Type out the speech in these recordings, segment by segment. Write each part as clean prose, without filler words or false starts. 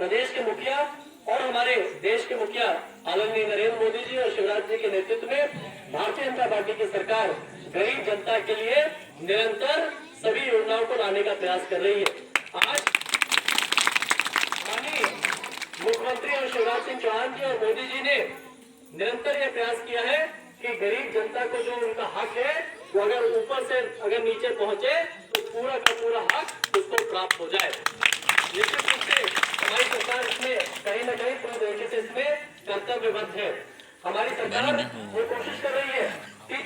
प्रदेश के मुखिया और हमारे देश के मुखिया आदरणीय नरेंद्र मोदी जी और शिवराज जी के नेतृत्व में भारतीय जनता पार्टी की सरकार गरीब जनता के लिए निरंतर सभी योजनाओं को लाने का प्रयास कर रही है। आज माननीय मुख्यमंत्री और शिवराज सिंह चौहान जी और मोदी जी ने निरंतर यह प्रयास किया है कि गरीब जनता को जो उनका हक है वो अगर ऊपर से अगर नीचे पहुंचे तो पूरा का पूरा हक उसको प्राप्त हो जाए। निश्चित रूप से हमारी सरकार इसमें कहीं न कहीं पूरी तरीके से इसमें कर्तव्यबद्ध है। हमारी सरकार ये कोशिश कर रही है कि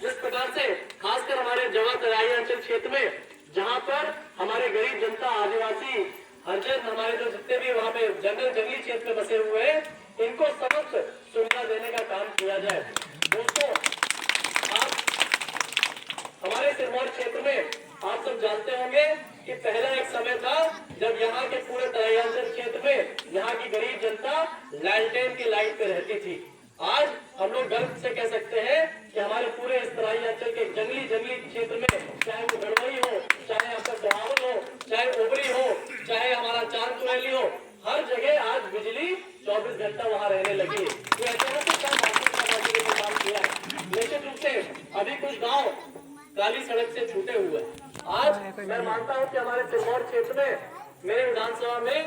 जिस प्रकार से खासकर हमारे जवाहर तराई अंचल क्षेत्र में जहाँ पर हमारे गरीब जनता आदिवासी हरिजन हमारे जो जितने भी वहाँ पे जंगली क्षेत्र में बसे हुए हैं इनको समस्त सुविधा देने का काम किया जाए। दोस्तों, आप हमारे सिरमौर क्षेत्र में आप सब जानते होंगे कि पहला एक समय था जब यहाँ के पूरे तराई क्षेत्र में यहाँ की गरीब जनता लैलटेन की लाइट पे रहती थी। आज हम लोग गर्व से कह सकते हैं कि हमारे पूरे इस तराई अंचल के जंगली क्षेत्र में चाहे वो गढ़वई हो, चाहे आपका सोहावल हो, चाहे ओबरी हो, चाहे हमारा चांद कुरेली हो, हर जगह आज बिजली 24 घंटा वहाँ रहने लगी है। तो अचानक से काम किया है। निश्चित रूप से अभी कुछ गाँव काली सड़क से छूटे हुए। आज मैं मानता हूँ कि हमारे सिरमौर क्षेत्र में मेरे विधानसभा में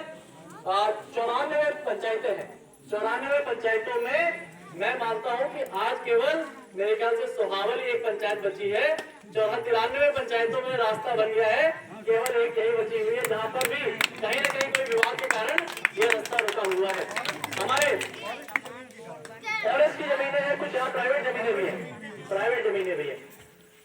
94 पंचायतें हैं। 94 पंचायतों में मैं मानता हूँ कि आज केवल मेरे ख्याल से सोहावल एक पंचायत बची है। 93 पंचायतों में रास्ता बन गया है, केवल एक यही बची हुई है जहाँ पर भी कहीं न कहीं कोई विवाद के कारण ये रास्ता रुका हुआ है। हमारे फॉरेस्ट की जमीनें हैं, कुछ यहाँ प्राइवेट जमीनें भी है।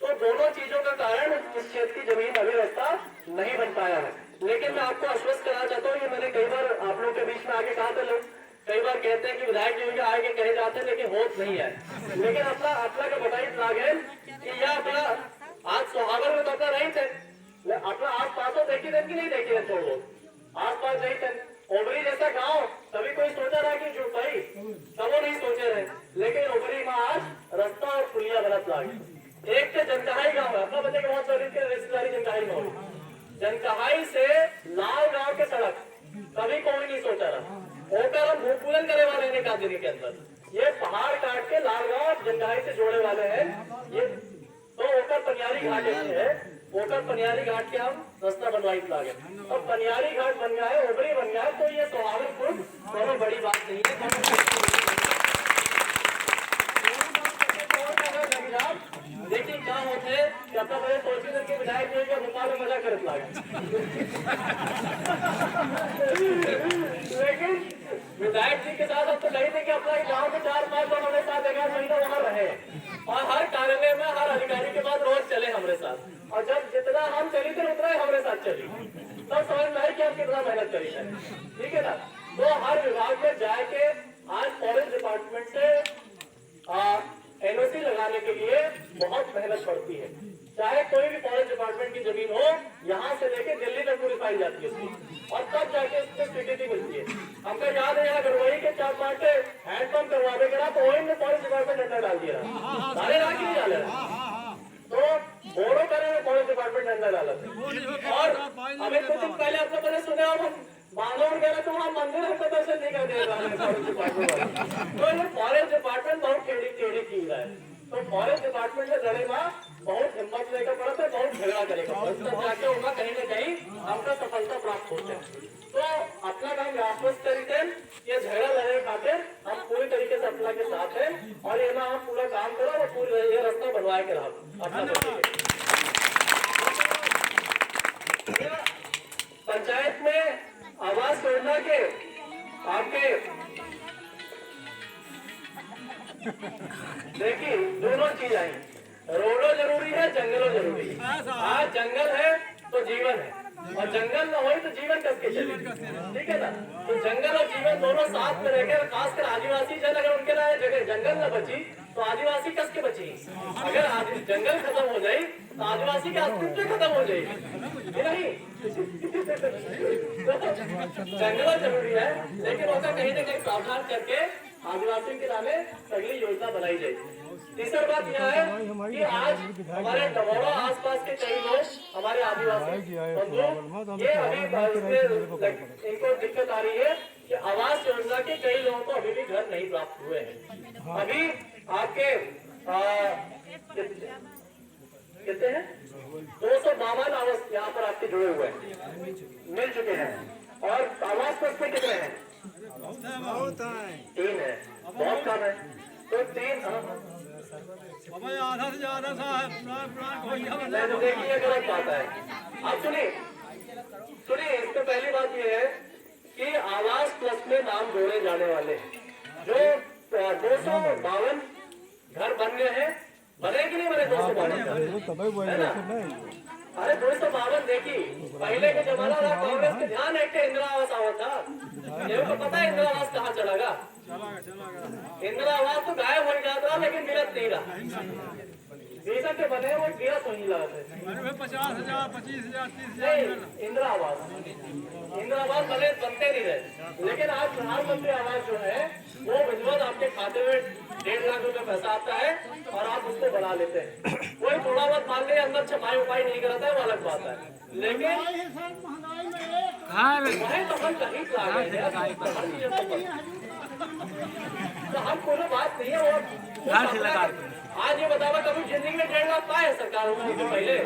तो दोनों चीजों का कारण इस क्षेत्र की जमीन अभी रास्ता नहीं बन पाया है। लेकिन मैं आपको आश्वस्त कराना चाहता हूँ, ये मैंने कई बार आप लोग के बीच में आगे कहा था, लोग कई बार कहते हैं कि विधायक जी आगे कहे जाते हैं लेकिन होत नहीं है। लेकिन अपना का बटाई लाग है कि यह अपना आज सोहागर में तो अपना रही थे, अपना आस पास तो देखी थे कि नहीं देखी है, छोड़ो आस पास नहीं थे। ओबरी जैसा गांव कभी कोई सोचा रहा कि जो भाई तब वो नहीं सोचे रहे, लेकिन ओबरी में आज रास्ता और पुलिया गलत लागे। एक तो जनकहाई गांव है, अपना बच्चे के बहुत रिश्तेदारी जनकहाई गांव, जनकहाई से लाल गांव के सड़क कभी कोई नहीं सोचा रहा। होकर हम भूपूजन करे वाले हैं कादिरी के अंदर, ये पहाड़ काट के लाल गांव जनकहाई से जोड़े वाले हैं। ये तो होकर पनियारी घाट है, होकर पनियारी घाट के हम रास्ता बनवाई लागे। अब पनियारी घाट बन गया है, ओबरी बन गया है, तो ये सोहागनपुर दोनों बड़ी बात नहीं है। देखिए क्या होते हैं कि अपना बड़े सोचते करके विधायक जो है भोपाल में मजा करत लागे। लेकिन विधायक जी के साथ अब तो नहीं थे कि अपना गाँव में 4-5 लोग हमारे साथ 11 महीना वहाँ रहे और हर कार्यालय में हर अधिकारी के पास रोज चले हमारे साथ। और जब जितना हम चली थे उतना ही हमारे साथ चली, तब समझ में आए कि हम कितना मेहनत करी है। ठीक है ना। तो हर विभाग में जाके आज फॉरेस्ट डिपार्टमेंट से एनओसी लगाने के लिए बहुत मेहनत पड़ती है। चाहे कोई भी फॉरेस्ट डिपार्टमेंट की जमीन हो, यहाँ से लेके दिल्ली तक पूरी पाई जाती है उसकी, और तब जाके उसको स्वीकृति मिलती है। हमको याद है यहाँ गढ़वई के 4-5 हैंडपंप करवाने के ना तो वही में फॉरेस्ट डिपार्टमेंट अंदर डाल दिया, सारे रात नहीं डाले, तो बोरो करे में फॉरेस्ट डिपार्टमेंट अंदर डाला था। और हमें कुछ दिन पहले आप लोगों ने सुना होगा बांगलोर गया तो वहाँ मंदिर हमको दर्शन नहीं कर दे रहा है फॉरेस्ट डिपार्टमेंट। तो ये फॉरेस्ट डिपार्टमेंट बहुत टेढ़ी की रहा है। तो फॉरेस्ट डिपार्टमेंट से लड़ेगा, बहुत हिम्मत लेकर पड़ा था, बहुत झगड़ा करेगा, तब जाके होगा कहीं न कहीं हमको सफलता प्राप्त होते हैं। तो अपना काम आश्वस्त तरीके ये झगड़ा लड़ने खातिर हम पूरी तरीके से अपना के साथ है और ये ना हम पूरा काम करो और पूरी ये रास्ता बनवाए के रहो अपना। पंचायत में आवास योजना के आपके देखिए दोनों चीज आई, रोडो जरूरी है, जंगलों जरूरी है। आज जंगल है तो जीवन है, और जंगल न हो तो जीवन कैसे चले। ठीक है ना। तो जंगल और जीवन दोनों साथ में रहेंगे। खासकर आदिवासी जन अगर उनके लिए जगह जंगल न बची तो आदिवासी कस के बची। अगर जंगल खत्म हो जाए तो आदिवासी का अस्तित्व खत्म हो जाएगी नहीं। जंगल जरूरी है, लेकिन उसका कहीं न कहीं प्रावधान करके आदिवासियों के नामे अगली योजना बनाई जाएगी। तीसरी बात यह है कि आज हमारे डमोड़ा आसपास के कई लोग हमारे आदिवासी बंधु ये अभी इनको दिक्कत आ रही है कि आवास योजना के कई लोगों को अभी भी घर नहीं प्राप्त हुए हैं। अभी आपके कहते हैं 252 आवास यहाँ पर आपके जुड़े हुए हैं, मिल चुके हैं। और आवास पत्र कितने हैं? 3 है, बहुत कम है। तो 3 आधा से ज्यादा था। देखिए गलत बात है। आप सुनिए इसमें पहली बात यह है कि आवास प्लस में नाम जोड़े जाने वाले जो 252 घर बन गए हैं, बने कि नहीं बने 252? अरे 252 देखिए, पहले के जमाना था कांग्रेस के ध्यान है कि इंदिरा आवास आवा था। ये तो पता है इंदिरा आवास कहाँ चला गया? इंदिरा आवास तो गायब हो जाता रहा, लेकिन मिलत नहीं रहा। देशा के बने वो गिरा तो नहीं लगा थे। 50,000, 25,000, 30,000 नहीं, इंदिरा आवास भले बनते नहीं रहे, लेकिन आज प्रधानमंत्री आवास जो है वो विधिवत आपके खाते में 1.5 लाख रुपए पैसा आता है और आप उसको बना लेते हैं। कोई थोड़ा बहुत मान ले अंदर छपाई उपाई नहीं कराता है, वो अलग बात है। लेकिन वही तो हम कहीं तो हम कोई बात नहीं है। और आज ये बतावा कभी जिंदगी में 1.5 लाख पाए सरकार पहले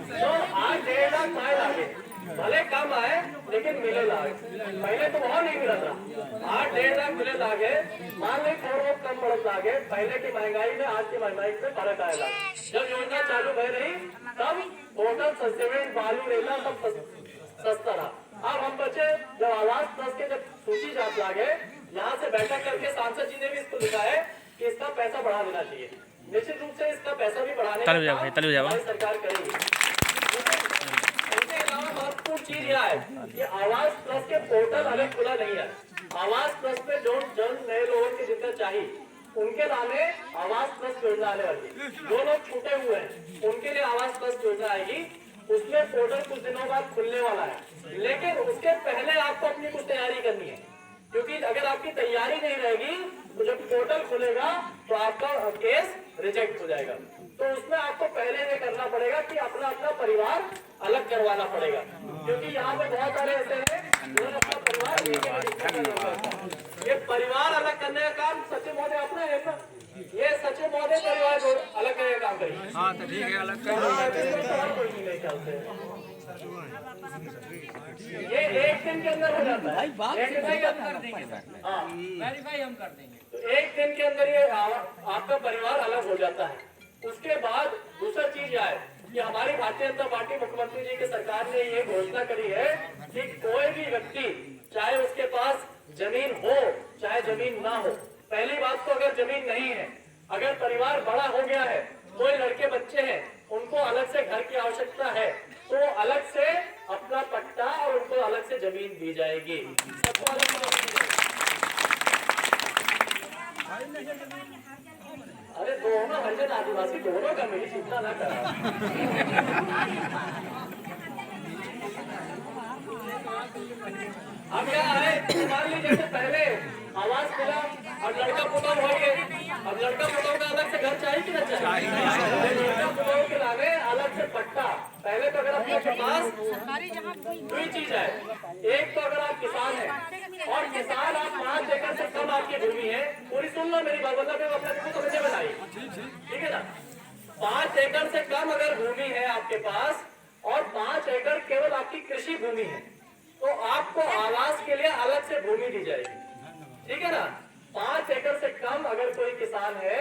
तो आज 1.5 लाख पाए लागे, भले कम आए लेकिन मिले लागे। पहले तो बहुत नहीं मिला था, आज 1.5 लाख मिले लागे। मान ली थोड़ा बहुत कम बढ़त लागे, पहले की महंगाई में आज की महंगाई में फर्क आएगा। जब योजना चालू भय रही तब होटल सीमेंट बालू रेला सब सस्ता रहा। अब हम बचे जब आवास प्लस के जब सूची जांच लागे, यहाँ से बैठक करके सांसद जी ने भी इसको लिखा है कि इसका पैसा बढ़ा देना चाहिए। निश्चित रूप से इसका पैसा भी बढ़ाने का हमारी सरकार करेगी। इसके अलावा महत्वपूर्ण चीज यह है कि आवास प्लस के पोर्टल अलग खुला नहीं है। आवास प्लस पे जो नए लोगों की जितना चाहिए उनके लाने आवास प्लस योजना आने वाली। जो लोग छूटे हुए हैं उनके लिए आवास प्लस योजना आएगी। उसमें पोर्टल कुछ दिनों बाद खुलने वाला है, लेकिन उसके पहले आपको अपनी कुछ तैयारी करनी है, क्योंकि अगर आपकी तैयारी नहीं रहेगी तो जब पोर्टल खुलेगा तो आपका केस रिजेक्ट हो जाएगा। तो उसमें आपको पहले ये करना पड़ेगा कि अपना अपना परिवार अलग करवाना पड़ेगा, क्योंकि यहाँ पे बहुत सारे ऐसे हैं जिन्होंने अपना परिवार ये परिवार अलग करने का काम सचिव महोदय अपना है ना। ये सचिव महोदय परिवार अलग करने का काम करेंगे। हाँ तो ठीक है, अलग कर ये 1 दिन के अंदर हो जाता है। वेरीफाई हम कर देंगे। तो 1 दिन के अंदर ये आपका परिवार अलग हो जाता है। उसके बाद दूसरा चीज आए कि हमारी भारतीय जनता पार्टी मुख्यमंत्री जी की सरकार ने ये घोषणा करी है कि कोई भी व्यक्ति चाहे उसके पास जमीन हो चाहे जमीन ना हो, पहली बात तो अगर जमीन नहीं है, अगर परिवार बड़ा हो गया है, कोई लड़के बच्चे हैं, उनको अलग से घर की आवश्यकता है, तो अलग से अपना पट्टा और उनको अलग से जमीन दी जाएगी। सबको अलग अरे दोनों हरिजन आदिवासी दोनों का मिली चिंता ना करा। अब क्या है, मान लीजिए जैसे पहले आवास मिला, अब लड़का पुतौह हो गए, अब लड़का पुतौह का अलग से घर चाहिए कि ना चाहिए? लड़का पुतौह के लाने अलग से पट्टा। पहले तो अगर आपके पास 2 चीज है, एक तो अगर आप किसान हैं और किसान आप 5 एकड़ से कम आपकी भूमि है, पूरी सुन लो मेरी बात, मतलब अपने को समझे बनाई, ठीक है ना। 5 एकड़ से कम अगर भूमि है आपके पास और 5 एकड़ केवल आपकी कृषि भूमि है, तो आपको आवास के लिए अलग से भूमि दी जाएगी, ठीक है ना। 5 एकड़ से कम अगर कोई किसान है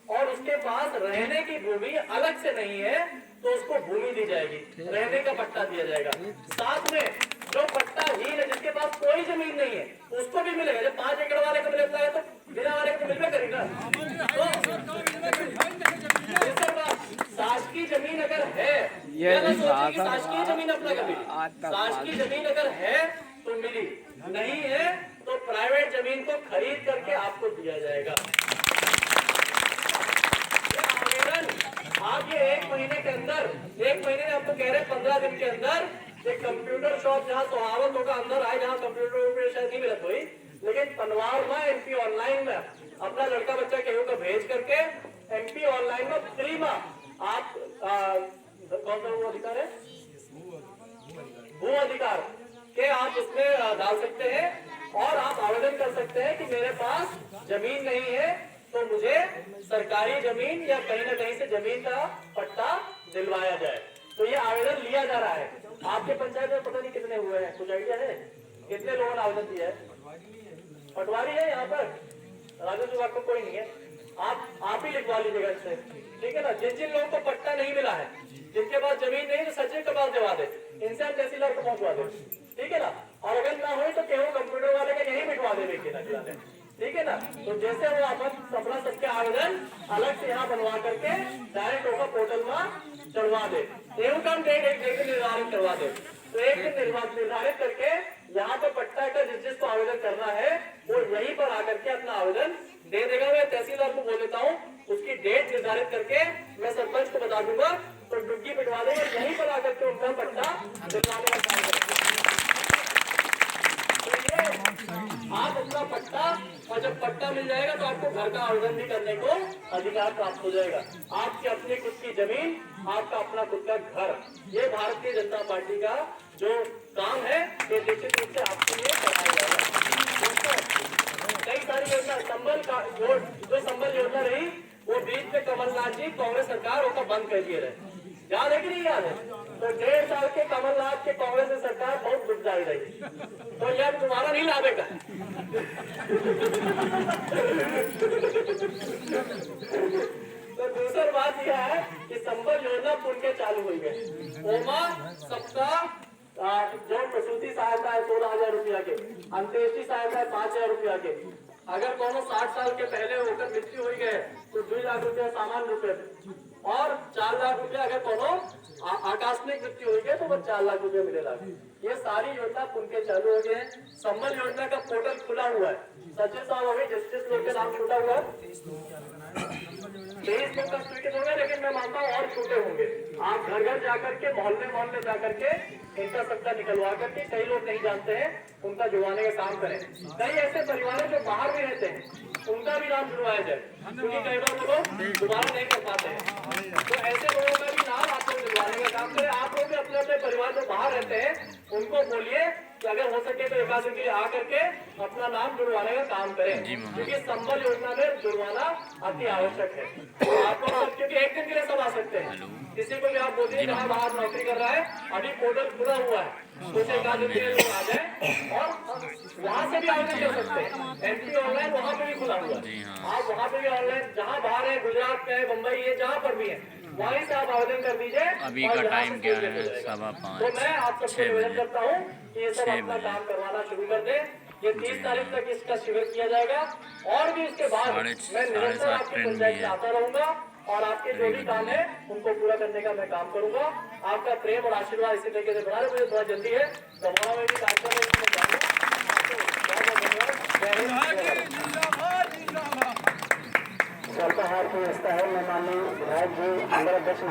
और उसके पास रहने की भूमि अलग से नहीं है तो उसको भूमि दी जाएगी, रहने का पट्टा दिया जाएगा। साथ में जो पट्टाहीन है, जिसके पास कोई जमीन नहीं है, उसको भी मिलेगा। जब 5 एकड़ वाले को मिलता है तो बिना वाले को मिलना करेगा। तो शासकीय जमीन अगर है, शासकीय जमीन अपना कभी, शासकीय जमीन अगर है तो मिली, नहीं है तो प्राइवेट जमीन को खरीद करके आपको दिया जाएगा। आप ये 1 महीने के अंदर, 1 महीने में आपको कह रहे 15 दिन के अंदर एक कंप्यूटर शॉप जहाँ सुहावत होगा अंदर आए, जहाँ कंप्यूटर शायद नहीं मिलत हुई, लेकिन पनवार में एमपी ऑनलाइन में अपना लड़का बच्चा केहू को भेज करके एमपी ऑनलाइन में फ्री में आप कौन सा वो अधिकार है, भू अधिकार के आप इसमें डाल सकते हैं और आप आवेदन कर सकते हैं कि मेरे पास जमीन नहीं है तो मुझे सरकारी जमीन या कहीं ना कहीं से जमीन का पट्टा दिलवाया जाए। तो ये आवेदन लिया जा रहा है। आपके पंचायत में पता नहीं कितने हुए हैं, कुछ आइडिया है कितने लोगों ने आवेदन दिया है? पटवारी है यहाँ पर, राजस्व विभाग को कोई नहीं है, आप ही लिखवा लीजिएगा इससे, ठीक है ना। जिन जिन लोगों को पट्टा नहीं मिला है, जिनके पास जमीन नहीं तो सचिव के पास दिलवा दे, इनसे हम तहसीलदार को पहुंचवा दे, ठीक है ना। और अगर ना हो तो केवल कंप्यूटर वाले का यही मिटवा दे, ठीक है ना। तो जैसे वो अपन अपना सबके आवेदन अलग से यहाँ बनवा करके डायरेक्ट होगा पोर्टल में चढ़वा दे, एवं काम डेट एक निर्धारित करवा दे। तो एक दिन निर्धारित करके यहाँ पे पट्टा का जिसको आवेदन करना है वो यहीं पर आकर के अपना आवेदन दे देगा। मैं तहसीलदार को बोल देता हूँ, उसकी डेट निर्धारित करके मैं सरपंच को बता दूंगा, तो डुग्गी पिटवा देगा, यहीं पर आकर के उनका पट्टा दिलवाने का काम करेंगे। आप अपना पट्टा, और जब पट्टा मिल जाएगा तो आपको घर का आवेदन भी करने को अधिकार प्राप्त हो जाएगा। आपकी अपनी खुद की जमीन, आपका अपना खुद का घर, ये भारतीय जनता पार्टी का जो काम है ये निश्चित रूप से आपके लिए कराया जाएगा। कई सारी योजना, संबल का जो संबल योजना रही वो बीच में कमलनाथ जी कांग्रेस सरकार उसका बंद कर दिए रहे, याद है कि नहीं याद है? तो 1.5 साल के कमलनाथ के कांग्रेस की सरकार बहुत दुखदायी रही, तो यह तुम्हारा नहीं लाभे का। तो दूसरी बात यह है कि संबल योजना पुन के चालू हुई है। ओमा सबका जो प्रसूति सहायता है 16,000 रुपया के, अंत्येष्टि सहायता है 5,000 रुपया के, अगर कोनो 60 साल के पहले होकर मृत्यु हुई गए तो 2 लाख रुपया सामान्य रुपये, और 4 लाख रुपया अगर कोनो आकस्मिक मृत्यु हुई गई तो वो 4 लाख रुपया मिलेगा। ये सारी योजना पुन के चालू हो गए हैं। संबल योजना का पोर्टल खुला हुआ है, सचिव साहब अभी जिस लोग के नाम छूटा हुआ है 23 लोग का स्वीकृत होगा, लेकिन मैं मानता हूँ और छूटे होंगे। आप घर घर जाकर के, मोहल्ले जाकर के इनका सबका निकलवा करके, कई लोग नहीं जानते हैं उनका जुड़वाने का काम करें। कई ऐसे परिवार जो बाहर भी रहते हैं उनका भी नाम जुड़वाया जाए, क्योंकि कई बार वो लोग दोबारा नहीं कर पाते हैं। तो ऐसे लोगों का भी नाम आप लोग जुड़वाने का काम करें। आप लोग भी अपने अपने परिवार जो बाहर रहते हैं उनको बोलिए कि अगर हो सके तो एक आध दिन के लिए आकर के अपना नाम जुड़वाने का काम करें, क्योंकि संबल योजना में जुड़वाना अति आवश्यक है। तो आप लोग, क्योंकि एक दिन के लिए सब आ सकते हैं, किसी को भी आप बोलिए जहाँ बाहर नौकरी कर रहा है, अभी पोर्टल खुला हुआ है, कुछ एक आध दिन के लिए लोग आ जाए और वहाँ से भी आवेदन कर सकते हैं। एमपी ऑनलाइन वहाँ पे भी खुला हुआ है, आप वहाँ पे भी ऑनलाइन, जहाँ बाहर है, गुजरात में है, मुंबई है, जहाँ पर भी है, वहीं से आप आवेदन कर दीजिए। अभी का टाइम क्या है? 5:15। तो मैं आप सबसे निवेदन करता हूँ कि ये सब अपना काम करवाना शुरू कर दें। ये 30 तारीख तक इसका शिविर किया जाएगा, और भी इसके बाद मैं निरंतर आपकी पंचायत में आता रहूंगा और आपके जो भी काम है उनको पूरा करने का मैं काम करूंगा। आपका प्रेम और आशीर्वाद इसी तरीके से बना रहे। मुझे थोड़ा जल्दी है, दमोड़ा में भी कार्यक्रम है, इसमें जाऊंगा। जिंदाबाद जिंदाबाद। चलता हार की व्यवस्था है। मैं माननीय विधायक जी, अंदर अध्यक्ष